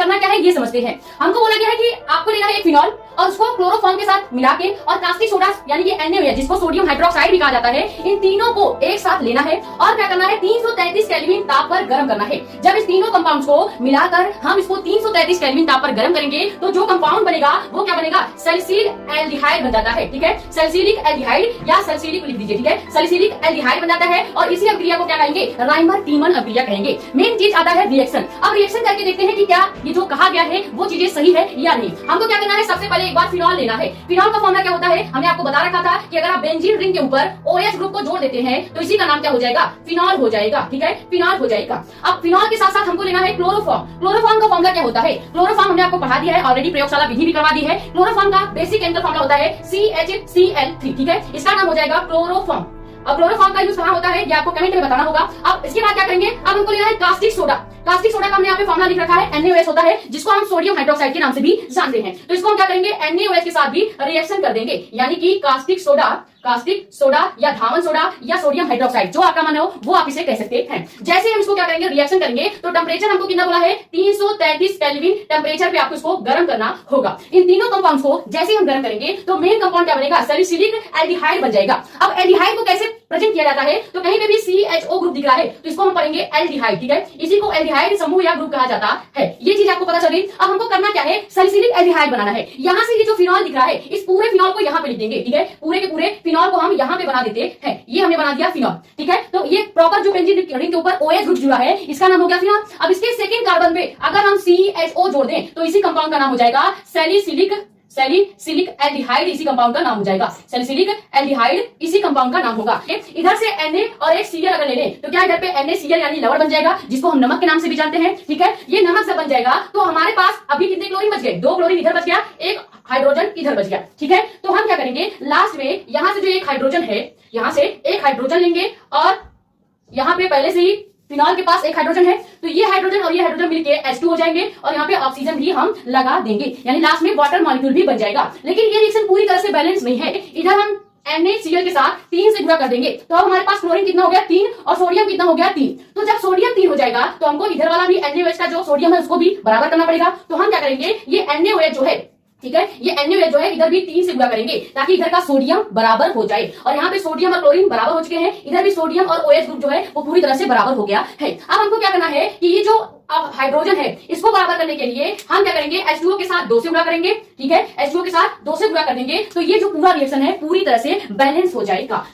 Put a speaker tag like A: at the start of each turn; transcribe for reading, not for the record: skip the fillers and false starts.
A: करना क्या है ये समझते हैं। हमको बोला गया है कि आपको लेना है एक फिनॉल और उसको क्लोरोफॉर्म के साथ मिला के और कास्टिक सोडा यानी कि NaOH जिसको सोडियम हाइड्रोक्साइड भी कहा जाता है, इन तीनों को एक साथ लेना है और क्या करना है 333 केल्विन ताप पर गर्म करना है। जब इस तीनों कंपाउंड्स को मिलाकर हम इसको 333 केल्विन ताप पर गर्म करेंगे तो जो कंपाउंड बनेगा वो क्या बनेगा, सैलिसिलिक एल्डिहाइड बन जाता है। ठीक है, सैलिसिलिक एल्डिहाइड या सैलिसिलिक लिख दीजिए। ठीक है, सैलिसिलिक एल्डिहाइड बन जाता है और इसी अभिक्रिया को क्या कहेंगे, राइमर टीमन अभिक्रिया कहेंगे। मेन चीज आता है रिएक्शन। अब रिएक्शन करके देखते हैं कि क्या ये जो कहा गया है वो चीजें सही है या नहीं। हमको क्या करना है, सबसे पहले एक बार फिनॉल लेना है। फिनॉल का फॉर्मूला क्या होता है, हमने आपको बता रखा था कि अगर आप बेंजीन रिंग के ऊपर OH ग्रुप को जोड़ देते हैं तो इसी का नाम क्या हो जाएगा, फिनॉल हो जाएगा। ठीक है, फिनॉल हो जाएगा। अब फिनॉल के साथ साथ हमको लेना है क्लोरोफॉर्म। क्लोरोफॉर्म का फॉर्मूला क्या होता है, क्लोरोफॉर्म हमने आपको पढ़ा दिया है ऑलरेडी, प्रयोगशाला विधि भी करवा दी है। क्लोरोफॉर्म का बेसिक केमिकल फॉर्मूला होता है CHCl3। ठीक है, इसका नाम हो जाएगा क्लोरोफॉर्म। अब क्लोरोफॉर्म का यूज कहां होता है ये आपको कमेंट में बताना होगा। अब इसके बाद क्या करेंगे, अब हमको लेना है कास्टिक सोडा। कास्टिक सोडा का हमने यहाँ पे फॉर्मूला लिख रखा है NaOH होता है, जिसको हम सोडियम हाइड्रोक्साइड के नाम से भी जानते हैं। तो इसको हम क्या करेंगे, NaOH के साथ भी रिएक्शन कर देंगे, यानी कि कास्टिक सोडा या धावन सोडा या सोडियम हाइड्रोक्साइड, जो आपका मन हो वो आप इसे कह सकते हैं। जैसे हम इसको क्या करेंगे, रिएक्शन करेंगे तो टेम्परेचर हमको कितना बोला है, 333 केल्विन टेम्परेचर पे आपको इसको गर्म करना होगा। इन तीनों कंपाउंड्स को जैसे हम गर्म करेंगे तो मेन कंपाउंड क्या बनेगा, सैलिसिलिक एल्डिहाइड बन जाएगा। अब एल्डिहाइड को कैसे प्रेजेंट किया जाता है, तो कहीं पे भी CHO ग्रुप दिख रहा है तो इसको हम पढ़ेंगे एल्डिहाइड। ठीक है, इसी को एल्डिहाइड समूह या ग्रुप कहा जाता है। ये चीज आपको पता चल गई। अब हमको करना क्या है, सैलिसिलिक एल्डिहाइड बनाना है। यहाँ से ये जो फिनॉल दिख रहा है इस पूरे फिनॉल को यहाँ पे लिख देंगे। ठीक है, पूरे के पूरे फिनॉल को हम यहाँ पे बना देते हैं। ये हमने बना दिया फिनॉल। ठीक है, तो ये प्रॉपर जो बेंजीन रिंग के ऊपर OH ग्रुप जुड़ा है इसका नाम हो गया फिनॉल। अब इसके सेकंड कार्बन पे अगर हम CHO जोड़ दें तो इसी कंपाउंड का नाम हो जाएगा सैलिसिलिक एल्डिहाइड। इसी कंपाउंड का नाम हो जाएगा सैलिसिलिक एल्डिहाइड, इसी कंपाउंड का नाम होगा। इधर से Na और एक Cl अगर ले लें तो क्या इधर पे NaCl यानी लवण बन जाएगा, जिसको हम नमक के नाम से भी जानते हैं। ठीक है, ये नमक से बन जाएगा तो हमारे पास अभी कितने क्लोरीन बच गए, 2 क्लोरीन इधर बच गया, एक हाइड्रोजन इधर बच गया। ठीक है, तो हम क्या करेंगे, लास्ट में यहां से जो एक हाइड्रोजन है, यहां से एक हाइड्रोजन लेंगे और यहां पे पहले से ही फिनॉल के पास एक हाइड्रोजन है तो ये हाइड्रोजन और ये हाइड्रोजन मिलके H2 हो जाएंगे और यहाँ पे ऑक्सीजन भी हम लगा देंगे, यानी लास्ट में वाटर मॉलिक्यूल भी बन जाएगा। लेकिन ये रिएक्शन पूरी तरह से बैलेंस नहीं है। इधर हम NaCl के साथ 3 से गुणा कर देंगे तो अब हमारे पास क्लोरीन कितना हो गया, 3, और सोडियम कितना हो गया, 3। तो जब सोडियम 3 हो जाएगा तो हमको इधर वाला भी NaOH का जो सोडियम है उसको भी बराबर करना पड़ेगा। तो हम क्या करेंगे, ये NaOH जो है, ठीक है, ये NaOH जो है इधर भी 3 से गुणा करेंगे ताकि इधर का सोडियम बराबर हो जाए। और यहाँ पे सोडियम और क्लोरीन बराबर हो चुके हैं, इधर भी सोडियम और OH ग्रुप जो है वो पूरी तरह से बराबर हो गया है। अब हमको क्या करना है कि ये जो हाइड्रोजन है इसको बराबर करने के लिए हम क्या करेंगे, H2O के साथ 2 से गुणा करेंगे। ठीक है, H2O के साथ 2 से गुणा कर देंगे तो ये जो पूरा रिएक्शन है पूरी तरह से बैलेंस हो जाएगा।